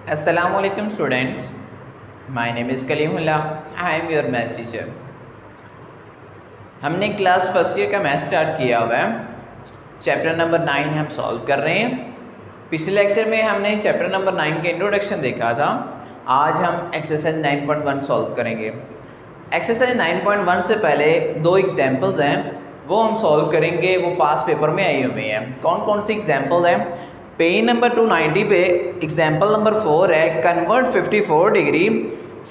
Assalamualaikum students. My name is Kalimullah. I am your maths teacher. हमने class first year का math start किया हुआ है। Chapter number 9 हम सॉल्व कर रहे हैं। पिछले लेक्चर में हमने चैप्टर नंबर 9 का इंट्रोडक्शन देखा था। आज हम एक्सरसाइज 9.1 सॉल्व करेंगे। एक्सरसाइज 9.1 से पहले दो एग्जाम्पल्स हैं, वो हम सॉल्व करेंगे। वो पास पेपर में आई हुई हैं। कौन कौन सी एग्जाम्पल हैं? पेज नंबर 290 पे एग्जाम्पल नंबर 4 है, convert 54 degree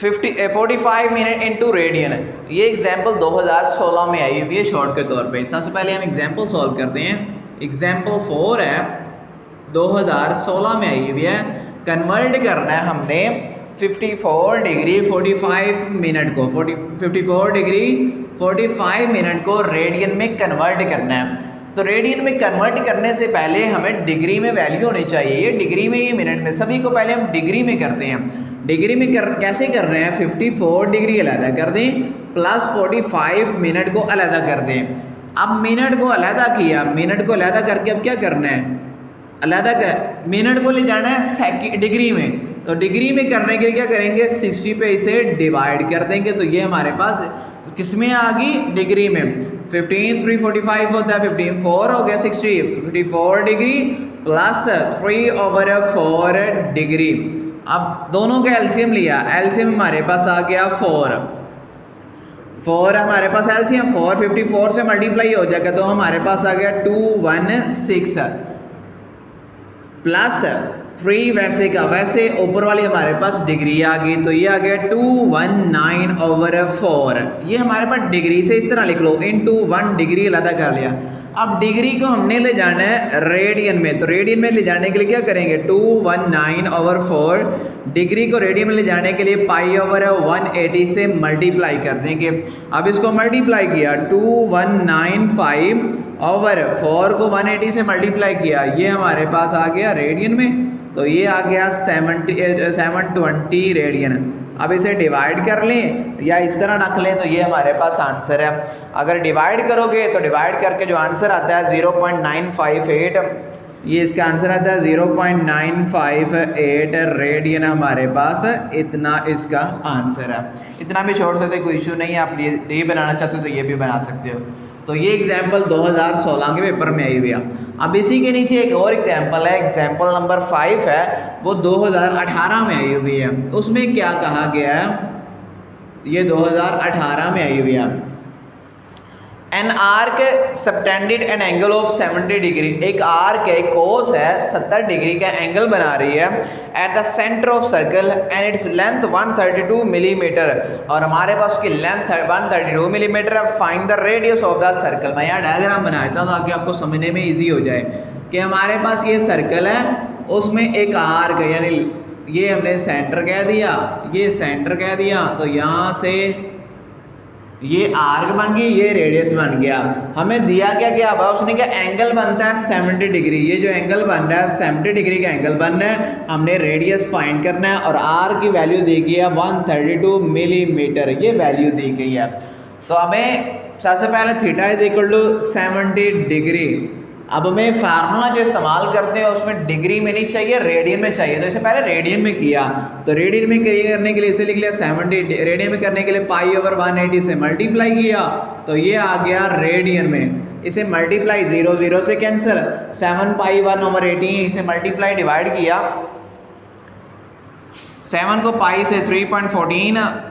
45 minute into radian. ये एग्जाम्पल 2016 में आई हुई है शॉर्ट के तौर पे। सबसे पहले हम एग्जाम्पल सॉल्व करते हैं। एग्जाम्पल 4 है, 2016 में आई हुई है। कन्वर्ट करना है हमने 54 डिग्री 45 मिनट को 54 डिग्री 45 मिनट को रेडियन में कन्वर्ट करना है। तो रेडियन में कन्वर्ट करने से पहले हमें डिग्री में वैल्यू होनी चाहिए। ये डिग्री में, ये मिनट में, सभी को पहले हम डिग्री में करते हैं। डिग्री में कैसे कर रहे हैं? 54 डिग्री अलग कर दें प्लस 45 मिनट को अलग कर दें। अब मिनट को अलग किया, मिनट को अलग करके अब क्या करना है? मिनट को ले जाना है डिग्री में। तो डिग्री में करने के लिए क्या करेंगे? 60 पे इसे डिवाइड कर देंगे। तो ये हमारे पास किस में आ गई? डिग्री में। 15 3 45 होता है, 15 4 हो गया 60, 54 डिग्री प्लस 3/4 डिग्री। अब दोनों का एलसीएम लिया, एलसीएम हमारे पास आ गया 4 हमारे पास एलसीएम 4 54 से मल्टीप्लाई हो जाएगा तो हमारे पास आ गया 216 प्लस 3 वैसे का वैसे ऊपर वाली हमारे पास डिग्री आ गई। तो ये आ गया 219/4। ये हमारे पास डिग्री से इस तरह लिख लो, इनटू 1 डिग्री अलग कर लिया। अब डिग्री को हमने ले जाना है रेडियन में। तो रेडियन में ले जाने के लिए क्या करेंगे? 219/4 डिग्री को रेडियन में ले जाने के लिए पाई/180 से मल्टीप्लाई कर देंगे। अब इसको मल्टीप्लाई किया, 219 पाई/4 को 180 से मल्टीप्लाई किया, ये हमारे पास आ गया रेडियन में। तो ये आ गया 720 रेडियन। अब इसे डिवाइड कर लें या इस तरह रख लें तो ये हमारे पास आंसर है। अगर डिवाइड करोगे तो डिवाइड करके जो आंसर आता है 0.958, ये इसका आंसर आता है 0.958 रेडियन हमारे पास। इतना इसका आंसर है। इतना भी छोड़ सकते, कोई इशू नहीं है। आप ये बनाना चाहते हो तो ये भी बना सकते हो। तो ये एग्जाम्पल 2016 के पेपर में आई हुई है। अब इसी के नीचे एक और एग्जाम्पल है, एग्जाम्पल नंबर 5 है, वो 2018 में आई हुई है। उसमें क्या कहा गया है? ये 2018 में आई हुई है। An arc subtended an angle of 70 degree. एक आर्क है, कोस है, 70 डिग्री का एंगल बना रही है at the centre of circle and its length 132 millimetre. और हमारे पास उसकी लेंथ 132 मिलीमीटर है। Find the radius of the circle. मैं यहाँ डायग्राम बनाया था ताकि आपको समझने में ईजी हो जाए कि हमारे पास ये सर्कल है, उसमें एक आर्क है, यानी ये हमने सेंटर कह दिया, ये सेंटर कह दिया। तो यहाँ से ये आर्क बन गई, ये रेडियस बन गया। हमें दिया क्या हुआ? उसने क्या एंगल बनता है 70 डिग्री। ये जो एंगल बन रहा है 70 डिग्री का एंगल बन रहा है। हमने रेडियस फाइंड करना है और आर की वैल्यू दी गई है 132 मिलीमीटर, ये वैल्यू दी गई है। तो हमें सबसे पहले theta is equal to 70 degree. अब हमें फार्मूला जो इस्तेमाल करते हैं उसमें डिग्री में नहीं चाहिए, रेडियन में चाहिए। तो इसे पहले रेडियन में किया, तो रेडियन में करने के लिए इसे लिख लिया 70, रेडियन में करने के लिए पाई/180 से मल्टीप्लाई किया तो ये आ गया रेडियन में। इसे मल्टीप्लाई 0 0 से कैंसिल, 7 पाई/1/18 इसे मल्टीप्लाई डिवाइड किया, 7 को पाई से 3.14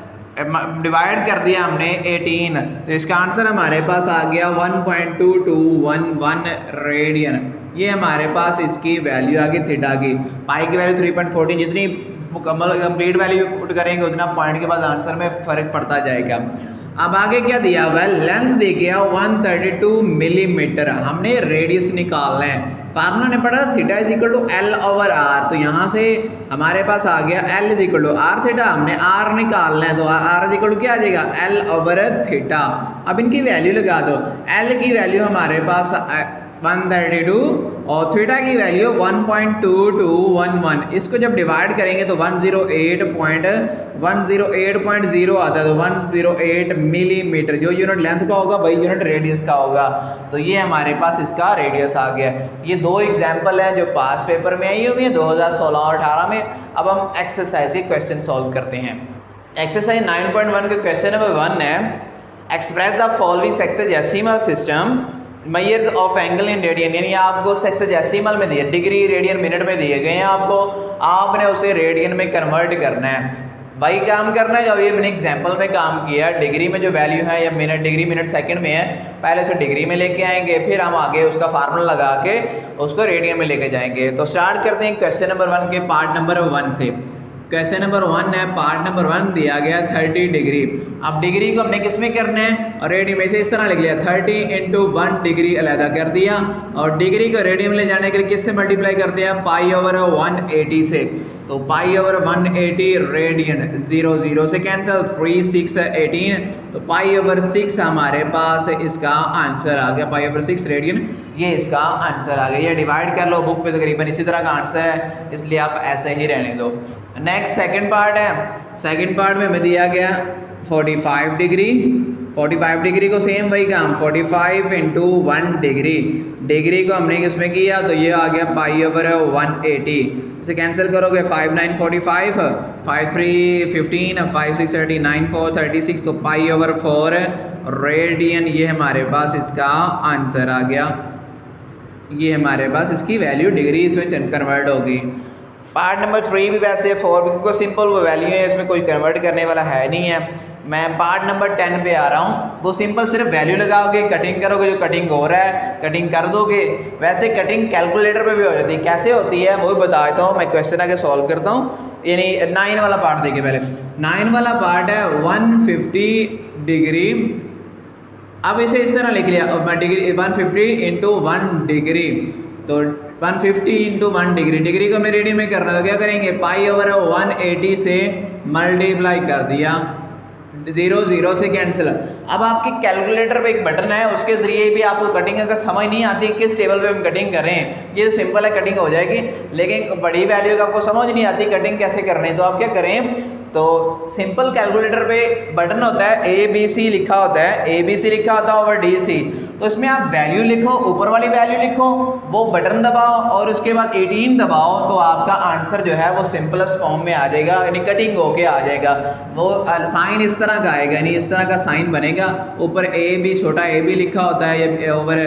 डिवाइड कर दिया हमने 18। तो इसका आंसर हमारे पास आ गया 1.2211 रेडियन। ये हमारे पास इसकी वैल्यू आ गई थीटा की। पाई की वैल्यू 3.14, जितनी मुकम्मल कंप्लीट वैल्यू पुट करेंगे उतना पॉइंट के बाद आंसर में फ़र्क पड़ता जाएगा। अब आगे क्या दिया हुआ है? लेंथ दी गया 132 मिलीमीटर। हमने रेडियस निकालना है। फार्मूला ने पढ़ा theta is equal to L/R। तो यहाँ से हमारे पास आ गया L is equal to R theta. हमने R निकालना है तो R इज इक्वल टू क्या आ जाएगा? L/थीटा। अब इनकी वैल्यू लगा दो। L की वैल्यू हमारे पास 132 और थीटा की वैल्यू 1.2211। इसको जब डिवाइड करेंगे तो 108.0 आता है, तो 108 मिलीमीटर जो यूनिट लेंथ का होगा वही यूनिट रेडियस का होगा। तो ये हमारे पास इसका रेडियस आ गया। ये दो एग्जाम्पल हैं जो पास पेपर में आई हुई है 2016 और 18 में। अब हम एक्सरसाइज के क्वेश्चन सॉल्व करते हैं। एक्सरसाइज 9.1 का क्वेश्चन नंबर 1 है, express the following sexagesimal system measures of angle in radian. यानी आपको सेक्सेजेसिमल में दिए, डिग्री रेडियन मिनट में दिए गए हैं आपको, आपने उसे रेडियन में कन्वर्ट करना है। वही काम करना है जब ये मैंने एग्जाम्पल में काम किया। डिग्री में जो वैल्यू है या मिनट, डिग्री मिनट सेकंड में है, पहले उसे डिग्री में लेके आएंगे, फिर हम आगे उसका फार्मूला लगा के उसको रेडियन में लेके जाएंगे। तो स्टार्ट करते हैं क्वेश्चन नंबर 1 के पार्ट नंबर 1 से। क्वेश्चन नंबर 1 है, पार्ट नंबर 1 दिया गया 30 डिग्री। अब डिग्री को हमने किस में करना है, और रेडियन में से इस तरह लिख लिया 30 × 1 डिग्री अलहदा कर दिया, और डिग्री को रेडियन में ले जाने के लिए किससे मल्टीप्लाई करते हैं, π/180 से। तो π/180 रेडियन 0 0 से कैंसिल, 3 6 18, तो π/6 हमारे पास इसका आंसर आ गया। π/6 रेडियन ये इसका आंसर आ गया। ये डिवाइड कर लो, बुक पे तकरीबन इसी तरह का आंसर है, इसलिए आप ऐसे ही रहने दो। नेक्स्ट सेकंड पार्ट है। सेकंड पार्ट में हमें दिया गया 45 डिग्री। 45 डिग्री को सेम वही काम, 45 × 1 डिग्री। डिग्री को हमने किसमें किया, तो ये आ गया π/180। इसे कैंसिल करोगे, 5 9 45, 5 3 15, 5 6 30, 9 4 36, तो π/4 रेडियन ये हमारे पास इसका आंसर आ गया। ये हमारे पास इसकी वैल्यू डिग्री इसमें कन्वर्ट होगी। पार्ट नंबर 3 भी वैसे 4 भी क्योंकि सिंपल वो वैल्यू है, इसमें कोई कन्वर्ट करने वाला है नहीं है। मैं पार्ट नंबर 10 पे आ रहा हूँ। वो सिंपल सिर्फ वैल्यू लगाओगे, कटिंग करोगे, जो कटिंग हो रहा है कटिंग कर दोगे। वैसे कटिंग कैलकुलेटर पे भी हो जाती है, कैसे होती है वो भी बता देता हूँ। मैं क्वेश्चन आगे सॉल्व करता हूँ। यानी 9 वाला पार्ट देखिए पहले। 9 वाला पार्ट है 150 डिग्री। अब इसे इस तरह लिख लिया, डिग्री 150 × 1 डिग्री, तो 150 × 1 डिग्री। डिग्री को हमें रेडियन में करना, तो क्या करेंगे, π/180 से मल्टीप्लाई कर दिया, 0 0 से कैंसिल। अब आपके कैलकुलेटर पे एक बटन है, उसके ज़रिए भी आपको कटिंग अगर समझ नहीं आती किस टेबल पे हम कटिंग कर रहे हैं, ये तो सिंपल है, कटिंग हो जाएगी। लेकिन बड़ी वैल्यू का आपको समझ नहीं आती कटिंग कैसे करनी है, तो आप क्या करें, तो सिंपल कैलकुलेटर पे बटन होता है, ABC लिखा होता है, ABC लिखा होता है और DC। तो इसमें आप वैल्यू लिखो, ऊपर वाली वैल्यू लिखो, वो बटन दबाओ और उसके बाद 18 दबाओ, तो आपका आंसर जो है वो सिंपलेस्ट फॉर्म में आ जाएगा, यानी कटिंग होके आ जाएगा। वो साइन इस तरह का आएगा, यानी इस तरह का साइन बनेगा। ऊपर AB छोटा AB लिखा होता है, या ओवर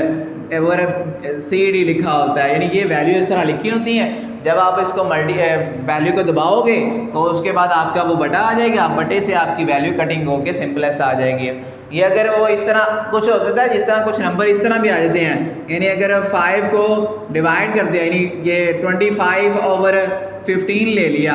CD लिखा होता है, यानी ये वैल्यू इस तरह लिखी होती है। जब आप इसको वैल्यू को दबाओगे तो उसके बाद आपका वो बटा आ जाएगा, बटे से आपकी वैल्यू कटिंग होके सिंपलेस्ट आ जाएगी। ये अगर वो इस तरह कुछ हो सकता है, जिस तरह कुछ नंबर इस तरह भी आ जाते हैं, यानी अगर 5 को डिवाइड करते हैं, यानी ये 25/15 ले लिया,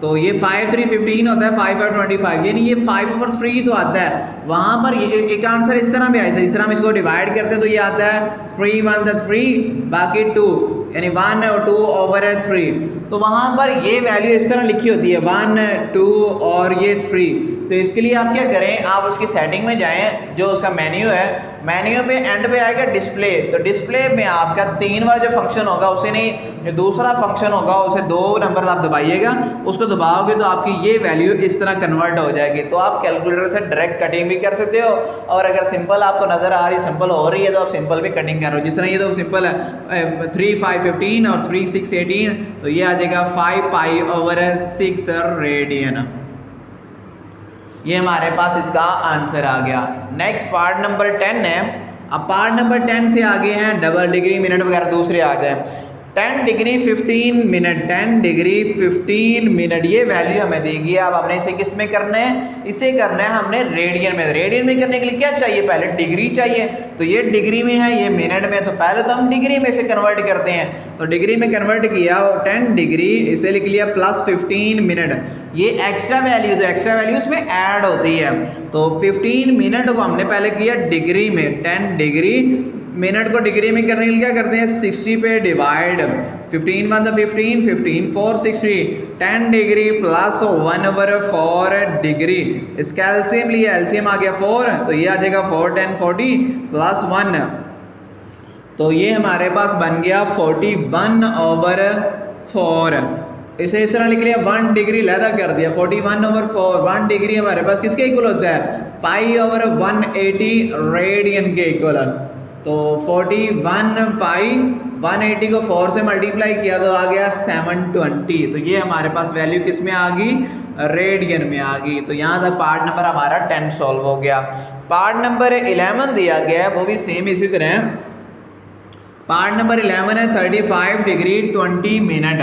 तो ये 5 3 15 होता है, 5 5 25, यानी ये 5/3 तो आता है। वहाँ पर ये एक आंसर इस तरह भी आता है, इस तरह हम इसको डिवाइड करते हैं तो ये आता है 3 1 3, बाकी 2, यानी 1 और 2/3। तो वहाँ पर ये वैल्यू इस तरह लिखी होती है, 1 2 और ये 3। तो इसके लिए आप क्या करें, आप उसकी सेटिंग में जाएं, जो उसका मेन्यू है, मेन्यू पे एंड पे आएगा डिस्प्ले। तो डिस्प्ले में आपका 3 बार जो फंक्शन होगा उसे नहीं, जो दूसरा फंक्शन होगा उसे 2 नंबर आप दबाइएगा, उसको दबाओगे तो आपकी ये वैल्यू इस तरह कन्वर्ट हो जाएगी। तो आप कैलकुलेटर से डायरेक्ट कटिंग भी कर सकते हो, और अगर सिंपल आपको नज़र आ रही, सिंपल हो रही है, तो आप सिंपल भी कटिंग करो। जिस तरह ये तो सिंपल है 3 5 15 और 3 6 18, तो ये आ जाएगा 5 π/6 रेडियन। ये हमारे पास इसका आंसर आ गया। नेक्स्ट पार्ट नंबर 10 है। अब पार्ट नंबर 10 से आगे हैं डबल डिग्री, मिनट वगैरह दूसरे आ जाए। 10 डिग्री 15 मिनट, 10 डिग्री 15 मिनट, ये वैल्यू हमें देगी। अब हमने इसे किस में करना है, इसे करना है हमने रेडियन में। रेडियन में करने के लिए क्या चाहिए, पहले डिग्री चाहिए, तो ये डिग्री में है, ये मिनट में, तो पहले तो हम डिग्री में से कन्वर्ट करते हैं। तो डिग्री में कन्वर्ट किया और 10 डिग्री इसे लिख लिया प्लस 15 मिनट। ये एक्स्ट्रा वैल्यू, तो एक्स्ट्रा वैल्यू इसमें ऐड होती है। तो 15 मिनट को हमने पहले किया डिग्री में, 10 डिग्री मिनट को डिग्री में करने के लिए क्या करते हैं, 60 पे डिवाइड, 15 1 15 15 4 60, 10 डिग्री प्लस 1/4 डिग्री। इसका एलसीएम लिया, एलसीएम आ गया 4, तो ये आ जाएगा 4 10 40 प्लस 1, तो ये हमारे पास बन गया 41/4। इसे इस तरह लिख लिया, 1 डिग्री लहदा कर दिया, 41/4। 1 डिग्री हमारे पास किसके इक्वल होता है, π/180 रेडियन के इक्वल। तो 41 पाई 180 को 4 से मल्टीप्लाई किया तो आ गया 720। तो ये हमारे पास वैल्यू किस में आ गई, रेडियन में आ गई। तो यहाँ तक पार्ट नंबर हमारा 10 सॉल्व हो गया। पार्ट नंबर 11 दिया गया है, वो भी सेम इसी तरह है। पार्ट नंबर 11 है 35 डिग्री 20 मिनट।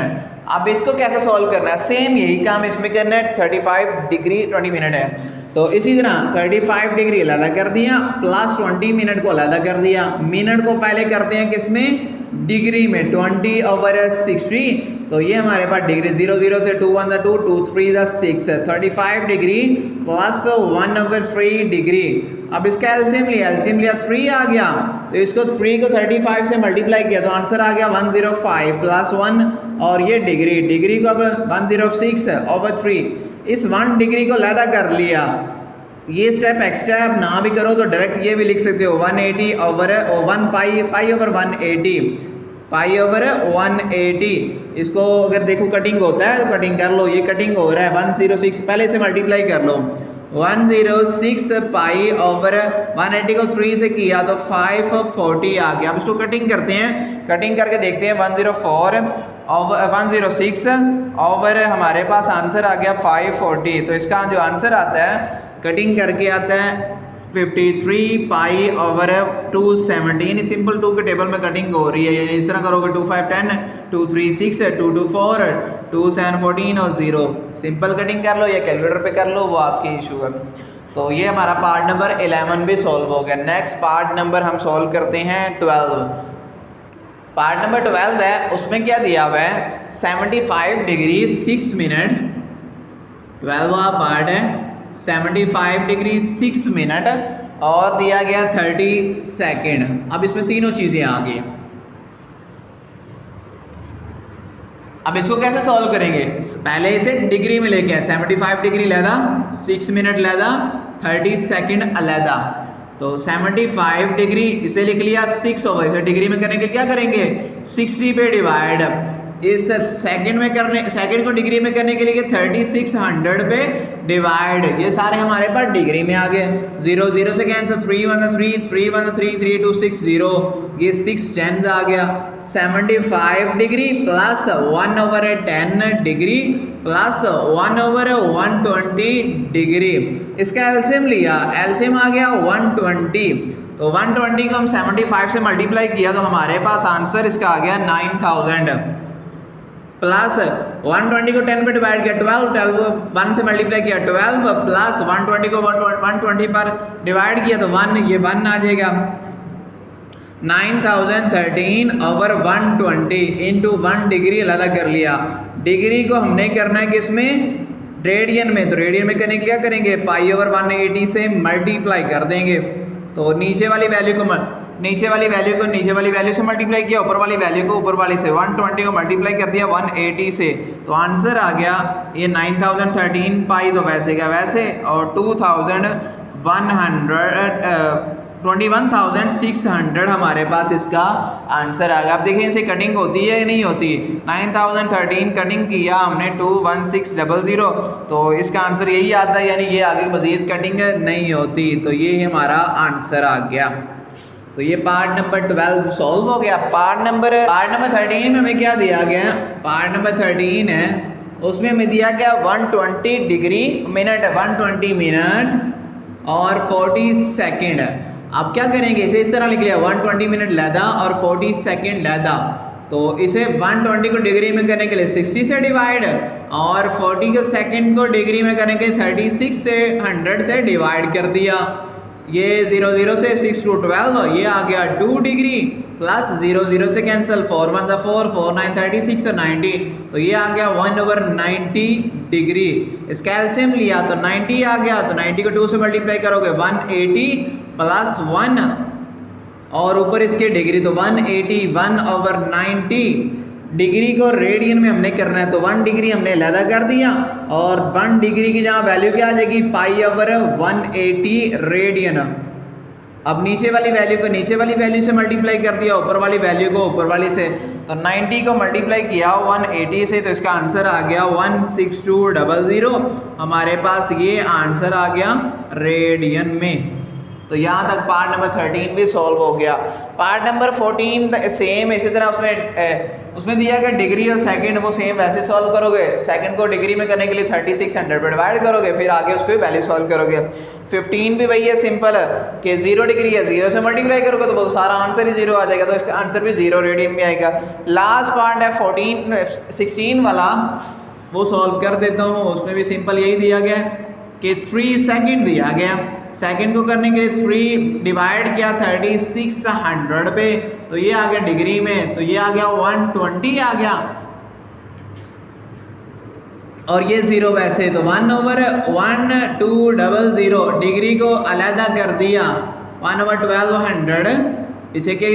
अब इसको कैसे सॉल्व करना है, सेम यही काम इसमें करना है। 35 डिग्री 20 मिनट है, तो इसी तरह 35 डिग्री अलग कर दिया प्लस 20 मिनट को अलग कर दिया। मिनट को पहले करते हैं किसमें, डिग्री में, 20/60। तो ये हमारे पास डिग्री 0 0 से 2 1 2 2 3 6 35 डिग्री प्लस 1/3 डिग्री। अब इसका एलसीएम लिया, 3 आ गया, तो इसको 3 को 35 से मल्टीप्लाई किया तो आंसर आ गया 105 प्लस 1, और ये डिग्री को अब 106/3। इस 1 डिग्री को लहदा कर लिया। ये स्टेप एक्स्ट्रा आप ना भी करो तो डायरेक्ट ये भी लिख सकते हो, 180/1 π/180। इसको अगर देखो कटिंग होता है तो कटिंग कर लो, ये कटिंग हो रहा है 106, पहले से मल्टीप्लाई कर लो। 106 π/180 को 3 से किया तो 540 आ गया। अब इसको कटिंग करते हैं, कटिंग करके देखते हैं। 106 ओवर हमारे पास आंसर आ गया 540। तो इसका जो आंसर आता है कटिंग करके आता है 53 π/270। यानी सिंपल 2 के टेबल में कटिंग हो रही है। यानी इस तरह करोगे 2 5 10 2 3 6 2 2 4 2 7 14 और 0। सिंपल कटिंग कर लो या कैलकुलेटर पे कर लो, वो आपकी इशू है। तो ये हमारा पार्ट नंबर 11 भी सॉल्व हो गया। नेक्स्ट पार्ट नंबर हम सॉल्व करते हैं 12। पार्ट नंबर 12 है, उसमें क्या दिया हुआ है, 75 डिग्री 6 मिनट। 12वां पार्ट है 75 डिग्री 6 मिनट और दिया गया 30 सेकेंड। अब इसमें तीनों चीज़ें आ गई। अब इसको कैसे सॉल्व करेंगे, पहले इसे डिग्री में लेके आए, 75 डिग्री लहदा, 6 मिनट लहदा, 30 सेकेंड अलहदा। तो 75 डिग्री इसे लिख लिया 6 ओवर, इसे डिग्री में करने के क्या करेंगे, 60 पे डिवाइड, इस सेकंड में करने, सेकंड को डिग्री में करने के लिए 3600 पे डिवाइड। ये सारे हमारे पास डिग्री में आ गए। 0 0 से कैंसिल, 3 1 3 3 1 3 3 2 6 0, ये 6 10 आ गया। 75 degree plus 1/10 degree plus 1/120 degree. इसका एलसीएम लिया, एलसीएम आ गया 120। तो 120 को हम 75 से मल्टीप्लाई किया तो हमारे पास आंसर इसका आ गया 9000 प्लस 120 को 10 पे डिवाइड किया 12 1 से मल्टीप्लाई किया 12 प्लस 120 को 120 पर डिवाइड किया तो 1, ये 1 आ जाएगा। 9013/120 इंटू 1 डिग्री अलग कर लिया। डिग्री को हमने करना है किसमें, रेडियन में। तो रेडियन में करने के क्या करेंगे, π/180 से मल्टीप्लाई कर देंगे। तो नीचे वाली वैल्यू को नीचे वाली वैल्यू से मल्टीप्लाई किया, ऊपर वाली वैल्यू को ऊपर वाली से, 120 को मल्टीप्लाई कर दिया 180 से, तो आंसर आ गया ये 9013 पाई तो वैसे का वैसे, और 21,600 हमारे पास इसका आंसर आ गया। अब देखिए इसे कटिंग होती है या नहीं होती। 9013 कटिंग किया हमने 21600, तो इसका आंसर यही आता है, यानी ये आगे मजीद कटिंग नहीं होती। तो ये हमारा आंसर आ गया। तो ये पार्ट नंबर 12 सॉल्व हो गया। पार्ट नंबर 13 में हमें क्या दिया गया, पार्ट नंबर 13 है, उसमें हमें दिया गया 120 डिग्री मिनट, 120 मिनट और 40 सेकेंड। अब क्या करेंगे, इसे इस तरह लिख लिया 120 मिनट लहदा और 40 सेकेंड लहदा। तो इसे 120 को डिग्री में करने के लिए 60 से डिवाइड और 40 को सेकेंड को डिग्री में करने के लिए 36 से 100 से डिवाइड कर दिया। ये 0 0 से 6 to 12, ये आ गया 2 डिग्री प्लस 0 0 से कैंसिल, 4 1 4 4 9 36 और 90, तो ये आ गया 1/90 डिग्री। इसका एलसीएम लिया तो 90 आ गया, तो 90 को 2 से मल्टीप्लाई करोगे 180 प्लस 1 और ऊपर इसके डिग्री, तो 180 1/90। डिग्री को रेडियन में हमने करना है, तो 1 डिग्री हमने अलहदा कर दिया और 1 डिग्री की जहाँ वैल्यू क्या आ जाएगी, π/180 रेडियन। अब नीचे वाली वैल्यू को नीचे वाली वैल्यू से मल्टीप्लाई कर दिया, ऊपर वाली वैल्यू को ऊपर वाली से, तो 90 को मल्टीप्लाई किया 180 से, तो इसका आंसर आ गया 16200। हमारे पास ये आंसर आ गया रेडियन में। तो यहाँ तक पार्ट नंबर 13 भी सॉल्व हो गया। पार्ट नंबर 14 सेम इसी तरह उसमें दिया गया डिग्री और सेकंड, वो सेम वैसे सॉल्व करोगे। सेकंड को डिग्री में करने के लिए 3600 पे डिवाइड करोगे, फिर आगे उसको वैल्यू सॉल्व करोगे। 15 भी वही है, सिंपल है कि 0 डिग्री है, 0 से मल्टीप्लाई करोगे तो वो सारा आंसर ही 0 आ जाएगा, तो इसका आंसर भी 0 रेडियन में आएगा। लास्ट पार्ट है 16 वाला, वो सॉल्व कर देता हूँ। उसमें भी सिंपल यही दिया गया कि 3 सेकेंड दिया गया। सेकंड को करने के लिए 3 डिवाइड किया 3600 पे, तो ये आ गया डिग्री में, तो ये आ गया 120 आ गया, और ये 0 वैसे, तो 1/1200 डिग्री को अलहदा कर दिया 1/1200, इसे के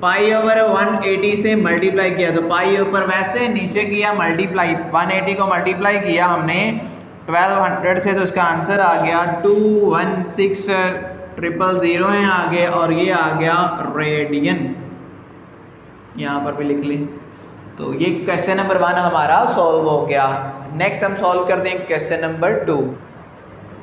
पाई/180 से मल्टीप्लाई किया, तो पाई ऊपर वैसे नीचे किया मल्टीप्लाई, 180 को मल्टीप्लाई किया हमने 1200 से, तो इसका आंसर आ गया 216000 है आगे, और ये आ गया रेडियन, यहाँ पर भी लिख ली। तो ये क्वेश्चन नंबर 1 हमारा सॉल्व हो गया। नेक्स्ट हम सॉल्व करते हैं क्वेश्चन नंबर 2।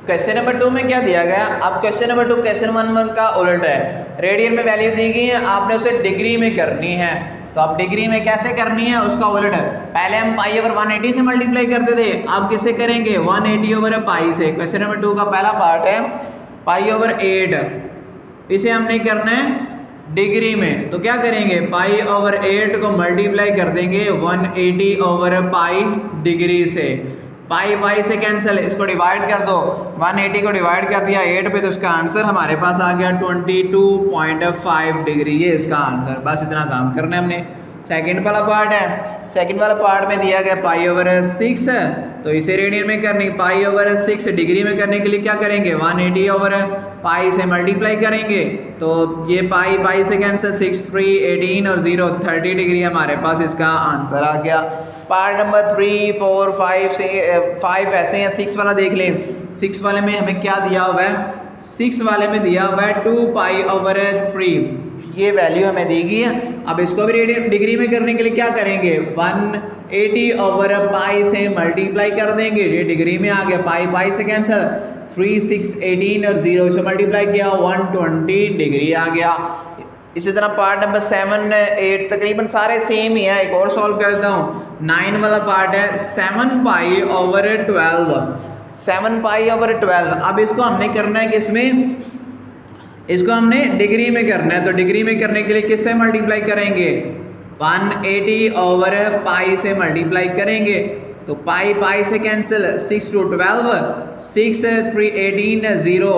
क्वेश्चन नंबर 2 में क्या दिया गया? अब क्वेश्चन नंबर 2 क्वेश्चन 1 का उल्टा है। रेडियन में वैल्यू दी गई है, आपने उसे डिग्री में करनी है, तो आप डिग्री में कैसे करनी है उसका उलट है। पहले हम पाई/180 से मल्टीप्लाई करते थे, अब किससे करेंगे? 180/पाई से। क्वेश्चन नंबर 2 का पहला पार्ट है पाई/8, इसे हमने करना है डिग्री में, तो क्या करेंगे? पाई/8 को मल्टीप्लाई कर देंगे 180/पाई डिग्री से। पाई से कैंसिल, इसको डिवाइड कर दो, 180 को डिवाइड कर दिया 8 पे, तो इसका आंसर हमारे पास आ गया 22.5 डिग्री, ये इसका आंसर। बस इतना काम करना है हमने। सेकंड वाला पार्ट है, सेकंड वाला पार्ट में दिया गया पाई/6, तो इसे रेडियन में करनी, पाई/6 डिग्री में करने के लिए क्या करेंगे? 180/पाई से मल्टीप्लाई करेंगे, तो ये पाई से कैंसिल, 6 3 18 और 0 30 डिग्री हमारे पास इसका आंसर आ गया। पार्ट नंबर 3 4 5 से 5 ऐसे हैं। 6 वाला देख लें, 6 वाले में हमें क्या दिया हुआ है? 6 वाले में दिया हुआ है 2π/3, ये वैल्यू हमें दी गई है। अब इसको भी रेडियन डिग्री में करने के लिए क्या करेंगे? 180/पाई से मल्टीप्लाई कर देंगे, ये डिग्री में आ गया, पाई से कैंसिल, 3 6 18 और 0 से मल्टीप्लाई किया 120 डिग्री आ गया। इसी तरह पार्ट नंबर 7 8 तकरीबन सारे सेम ही है। एक और सॉल्व कर देता हूँ। 9 वाला पार्ट है 7π/12, 7π/12। अब इसको हमने करना है किसमें? इसको हमने डिग्री में करना है, तो डिग्री में करने के लिए किससे मल्टीप्लाई करेंगे? 180/पाई से मल्टीप्लाई करेंगे, तो पाई से कैंसिल, 6 2 12, 6 3 18 0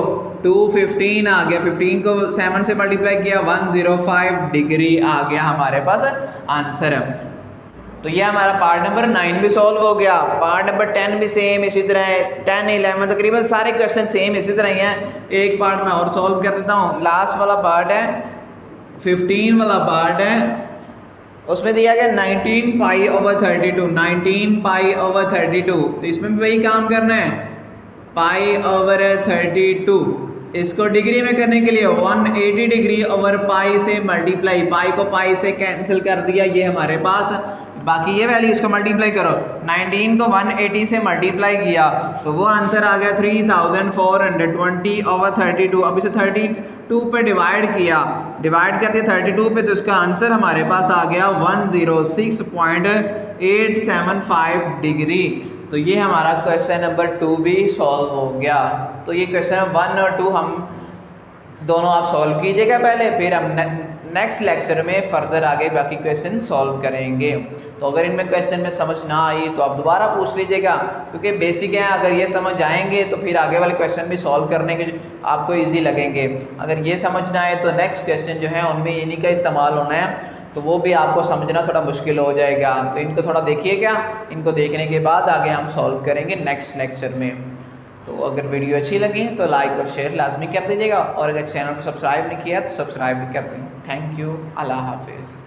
2 15 आ गया, 15 को 7 से मल्टीप्लाई किया 105 डिग्री आ गया हमारे पास आंसर। तो ये हमारा पार्ट नंबर 9 भी सॉल्व हो गया। पार्ट नंबर 10 भी सेम इसी तरह है, 10 11 तकरीबन सारे क्वेश्चन सेम इसी तरह ही हैं। एक पार्ट मैं और सॉल्व कर देता हूँ। लास्ट वाला पार्ट है 15 वाला पार्ट है, उसमें दिया गया 19π/32, 19π/32, तो इसमें भी वही काम करना है, π/32। इसको डिग्री में करने के लिए 180 डिग्री ओवर पाई से मल्टीप्लाई, पाई को पाई से कैंसिल कर दिया, ये हमारे पास बाकी ये वैल्यू इसको मल्टीप्लाई करो, 19 को 180 से मल्टीप्लाई किया तो वो आंसर आ गया 3420/32। अब इसे 32 पे डिवाइड किया, डिवाइड कर दिया 32 पे, तो इसका आंसर हमारे पास आ गया 106.875 डिग्री। तो ये हमारा क्वेश्चन नंबर 2 भी सॉल्व हो गया। तो ये क्वेश्चन 1 और 2 हम दोनों आप सॉल्व कीजिएगा पहले, फिर हम नेक्स्ट लेक्चर में फर्दर आगे बाकी क्वेश्चन सॉल्व करेंगे। तो अगर इनमें क्वेश्चन में समझ ना आई तो आप दोबारा पूछ लीजिएगा, क्योंकि बेसिक है, अगर ये समझ आएंगे तो फिर आगे वाले क्वेश्चन भी सॉल्व करने के आपको इजी लगेंगे। अगर ये समझ ना आए तो नेक्स्ट क्वेश्चन जो है उनमें इन्हीं का इस्तेमाल होना है, तो वो भी आपको समझना थोड़ा मुश्किल हो जाएगा। तो इनको थोड़ा देखिएगा, इनको देखने के बाद आगे हम सॉल्व करेंगे नेक्स्ट लेक्चर में। तो अगर वीडियो अच्छी लगी तो लाइक और शेयर लाजमी कर दीजिएगा, और अगर चैनल को सब्सक्राइब नहीं किया तो सब्सक्राइब भी कर दें। थैंक यू, अल्लाह हाफिज़।